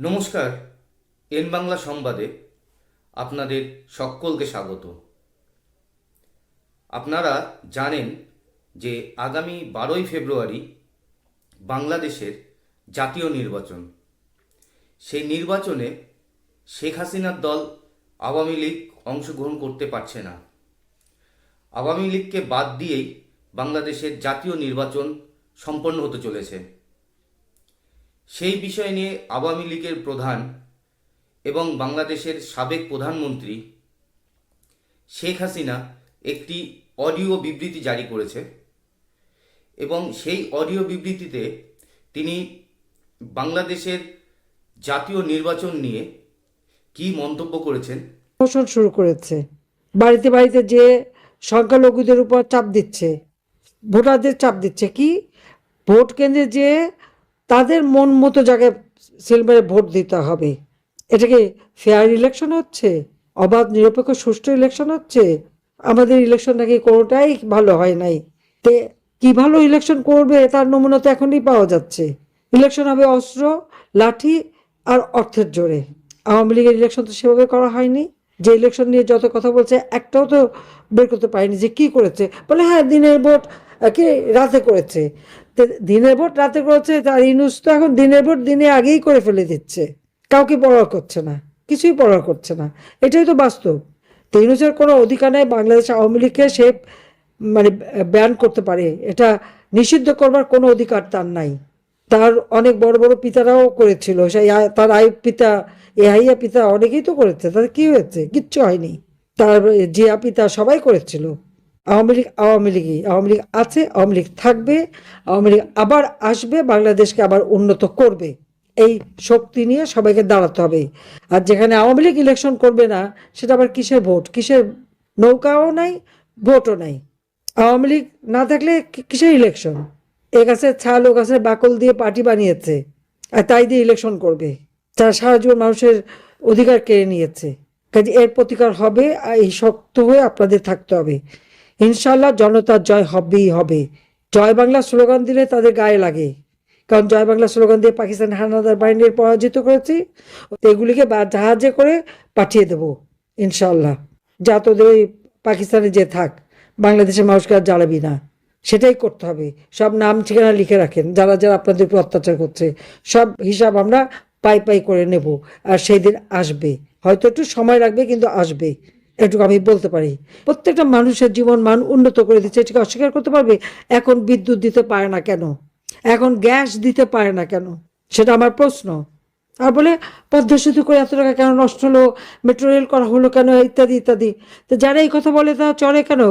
নমস্কার। এন বাংলা সংবাদে আপনাদের সকলকে স্বাগত। আপনারা জানেন যে আগামী 12ই ফেব্রুয়ারি বাংলাদেশের জাতীয় নির্বাচন। সেই নির্বাচনে শেখ হাসিনার দল আওয়ামী লীগ অংশগ্রহণ করতে পারছে না। আওয়ামী লীগকে বাদ দিয়েই বাংলাদেশের জাতীয় নির্বাচন সম্পন্ন হতে চলেছে। সেই বিষয় নিয়ে আওয়ামী লীগের প্রধান এবং বাংলাদেশের সাবেক প্রধানমন্ত্রী শেখ হাসিনা একটি অডিও বিবৃতি জারি করেছে এবং সেই অডিও বিবৃতিতে তিনি বাংলাদেশের জাতীয় নির্বাচন নিয়ে কি মন্তব্য করেছেন। পোষণ শুরু করেছে, বাড়িতে বাড়িতে যে সংখ্যালঘুদের উপর চাপ দিচ্ছে, ভোটারদের চাপ দিচ্ছে, কি ভোট কেন্দ্রে যে তাদের মন মতো জায়গায় সিল মেরে ভোট দিতে হবে। এটা কি ফেয়ার ইলেকশন হচ্ছে? অবাধ নিরপেক্ষ সুষ্ঠু ইলেকশন হচ্ছে? আমাদের ইলেকশন নাকি কোনোটাই ভালো হয় নাই। তে কি ভালো ইলেকশন করবে তার নমুনা তো এখনই পাওয়া যাচ্ছে। ইলেকশন হবে অস্ত্র, লাঠি আর অর্থের জোরে। আওয়ামী লীগের ইলেকশন তো সেভাবে করা হয়নি। যে ইলেকশন নিয়ে যত কথা বলছে একটাও তো বের করতে পারেনি যে কি করেছে। বলে হ্যাঁ দিনের ভোট কি রাতে করেছে। দিনের ভোট রাতে করেছে, তার ইউনূস তো এখন দিনের ভোট দিনে আগেই করে ফেলে দিচ্ছে, কাউকে পরোয়া করছে না, কিছুই পরোয়া করছে না। এটাই তো বাস্তব। তো ইউনূসের কোনো অধিকার নেই বাংলাদেশ আওয়ামী লীগকে সে মানে ব্যান করতে পারে, এটা নিষিদ্ধ করবার কোনো অধিকার তার নাই। তার অনেক বড় বড় পিতারাও করেছিল, সেই তার আইয়ুব পিতা, এহাইয়া পিতা অনেকেই তো করেছে, তাদের কি হয়েছে? কিচ্ছু হয়নি। তার জিয়া পিতা সবাই করেছিল। আওয়ামী লীগ আওয়ামী লীগই, আওয়ামী লীগ আছে, আওয়ামী লীগ থাকবে, আওয়ামী লীগ আবার আসবে, বাংলাদেশকে আবার উন্নত করবে। এই শক্তি নিয়ে সবাইকে দাঁড়াতে হবে। আর যেখানে আওয়ামী লীগ ইলেকশন করবে না, সেটা আবার কিসের ভোট, কিসের নৌকাও নাই, ভোটও নাই। আওয়ামী লীগ না থাকলে কিসের ইলেকশন? এ গাছের ছাল ও গাছের বাকল দিয়ে পার্টি বানিয়েছে, আর তাই দিয়ে ইলেকশন করবে। তারা সারা জীবন মানুষের অধিকার কেড়ে নিয়েছে। কাজে এর প্রতিকার হবে, আর এই শক্ত হয়ে আপনাদের থাকতে হবে। ইনশাল্লাহ জনতার জয় হবেই হবে। জয় বাংলা স্লোগান দিলে তাদের গায়ে লাগে, কারণ জয় বাংলা স্লোগান দিয়ে পাকিস্তান হানাদার বাহিনীর পরাজিত করেছি। এগুলিকে জাহাজে করে পাঠিয়ে দেব ইনশাল্লাহ। যা তোদের ওই পাকিস্তানে যে থাক, বাংলাদেশের মানুষকে আর জ্বালাবি না, সেটাই করতে হবে। সব নাম ঠিকানা লিখে রাখেন, যারা যারা আপনাদের উপর অত্যাচার করছে, সব হিসাব আমরা পাই পাই করে নেব। আর সেই দিন আসবে, হয়তো একটু সময় লাগবে, কিন্তু আসবে, এটুকু আমি বলতে পারি। প্রত্যেকটা মানুষের জীবন মান উন্নত করে দিচ্ছে, এটাকে অস্বীকার করতে পারবে? এখন বিদ্যুৎ দিতে পারে না কেন? এখন গ্যাস দিতে পারে না কেন? সেটা আমার প্রশ্ন। আর বলে পদ্মা সেতু করে এত টাকা কেন নষ্ট হলো, মেট্রো রেল করা হলো কেন, ইত্যাদি ইত্যাদি। তো যারা এই কথা বলে তারা চড়ে কেন?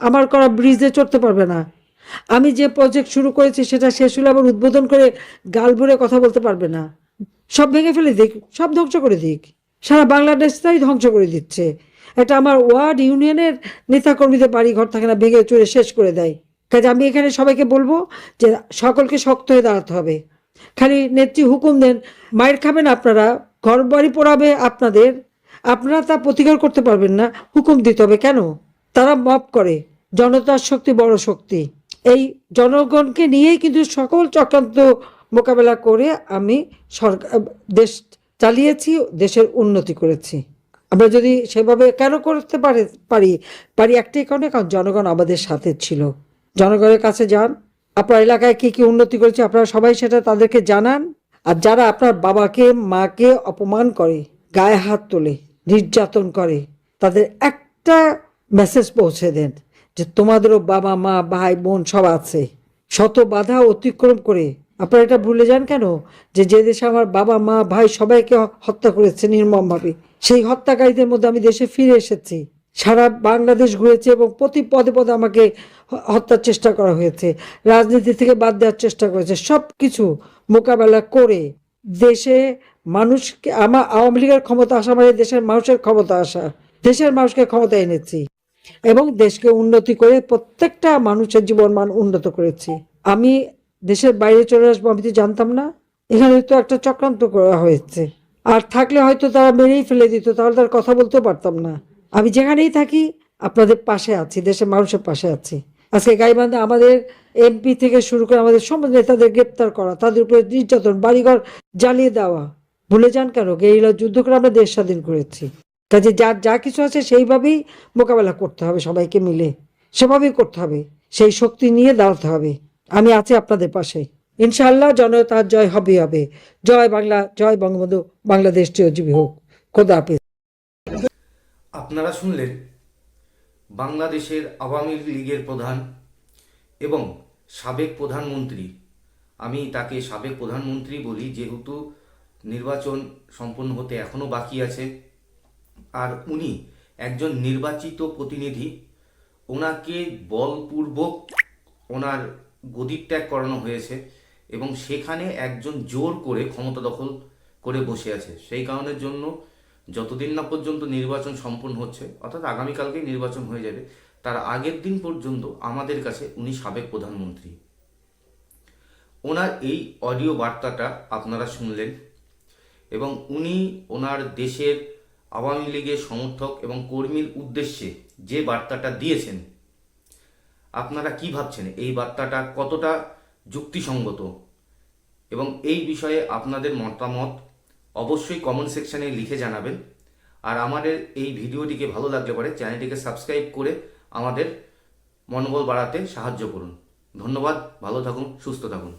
আমার করা ব্রিজে চড়তে পারবে না। আমি যে প্রজেক্ট শুরু করেছি সেটা শেষ হলে আবার উদ্বোধন করে গাল ভরে কথা বলতে পারবে না। সব ভেঙে ফেলে দিক, সব ধ্বংস করে দিক, সারা বাংলাদেশটাই ধ্বংস করে দিচ্ছে। এটা আমার ওয়ার্ড ইউনিয়নের নেতাকর্মীদের বাড়ি ঘর থাকে না, ভেঙে চুরে শেষ করে দেয়। কাজে আমি এখানে সবাইকে বলবো যে সকলকে শক্ত হয়ে দাঁড়াতে হবে। খালি নেত্রী হুকুম দেন, মায়ের খাবেন আপনারা, ঘর বাড়ি পোড়াবে আপনাদের, আপনারা তা প্রতিকার করতে পারবেন না, হুকুম দিতে হবে কেন? তারা মপ করে। জনতার শক্তি বড় শক্তি। এই জনগণকে নিয়েই কিন্তু সকল চক্রান্ত মোকাবেলা করে আমি সরকার দেশ চালিয়েছি, দেশের উন্নতি করেছি। আমরা যদি সেভাবে কেন করতে পারি পারি একটাই কারণে, কারণ জনগণ আমাদের সাথে ছিল। জনগণের কাছে যান, আপনার এলাকায় কি কি উন্নতি করেছে আপনারা সবাই সেটা তাদেরকে জানান। আর যারা আপনার বাবাকে মাকে অপমান করে, গায়ে হাত তোলে, নির্যাতন করে, তাদের একটা মেসেজ পৌঁছে দেন যে তোমাদেরও বাবা মা ভাই বোন সব আছে। শত বাধা অতিক্রম করে আপনারা এটা ভুলে যান কেন যে যে দেশে আমার বাবা মা ভাই সবাইকে হত্যা করেছে নির্মমভাবে, সেই হত্যাকারীদের মধ্যে আমি দেশে ফিরে এসেছি। সারা বাংলাদেশ ঘুরেছে এবং প্রতি পদে পদে আমাকে হত্যার চেষ্টা করা হয়েছে, রাজনীতি থেকে বাদ দেওয়ার চেষ্টা করেছে। সব কিছু মোকাবেলা করে দেশে মানুষকে, আমার আওয়ামী লীগের ক্ষমতা আসা মানে দেশের মানুষের ক্ষমতা আসা, দেশের মানুষকে ক্ষমতা এনেছি এবং দেশকে উন্নতি করে প্রত্যেকটা মানুষের জীবন মান উন্নত করেছি। আমি দেশের বাইরে চলে আসবো আমি তো জানতাম না। এখানে তো একটা চক্রান্ত করা হয়েছে, আর থাকলে হয়তো তারা মেরেই ফেলে দিত, তাহলে তার কথা বলতেও পারতাম না। আমি যেখানেই থাকি আপনাদের পাশে আছি, দেশের মানুষের পাশে আছি। আজকে গাইবান্ধা আমাদের এমপি থেকে শুরু করে আমাদের সব নেতাদের গ্রেপ্তার করা, তাদের উপরে নির্যাতন, বাড়িঘর জ্বালিয়ে দেওয়া, ভুলে যান কেন? গেরিলা যুদ্ধ করে আমরা দেশ স্বাধীন করেছি। কাজে যার যা কিছু আছে সেইভাবেই মোকাবেলা করতে হবে, সবাইকে মিলে সেভাবেই করতে হবে, সেই শক্তি নিয়ে দাঁড়াতে হবে। আমি আছি আপনাদের পাশে, ইনশাআল্লাহ। জনতার জয় হবে হবে। জয় বাংলা, জয় বঙ্গবন্ধু, বাংলাদেশ চিরজীবী হোক। খোদা হাফেজ। আপনারা শুনলেন বাংলাদেশের আওয়ামী লীগের প্রধান এবং সাবেক প্রধানমন্ত্রী, আমি তাকে সাবেক প্রধানমন্ত্রী বলি যেহেতু নির্বাচন সম্পন্ন হতে এখনও বাকি আছে, আর উনি একজন নির্বাচিত প্রতিনিধি। ওনাকে বলপূর্বক ওনার গদিত্যাগ করানো হয়েছে এবং সেখানে একজন জোর করে ক্ষমতা দখল করে বসে আছে। সেই কারণের জন্য যতদিন না পর্যন্ত নির্বাচন সম্পন্ন হচ্ছে, অর্থাৎ আগামীকালকেই নির্বাচন হয়ে যাবে, তার আগের দিন পর্যন্ত আমাদের কাছে উনি সাবেক প্রধানমন্ত্রী। ওনার এই অডিও বার্তাটা আপনারা শুনলেন এবং উনি ওনার দেশের আওয়ামী লীগের সমর্থক এবং কর্মীর উদ্দেশ্যে যে বার্তাটা দিয়েছেন, আপনারা কি ভাবছেন এই বার্তাটা কতটা যুক্তিসঙ্গত এবং এই বিষয়ে আপনাদের মতামত অবশ্যই কমেন্ট সেকশনে লিখে জানাবেন। আর আমাদের এই ভিডিওটিকে ভালো লাগলে পরে চ্যানেলটিকে সাবস্ক্রাইব করে আমাদের মনোবল বাড়াতে সাহায্য করুন। ধন্যবাদ, ভালো থাকুন, সুস্থ থাকুন।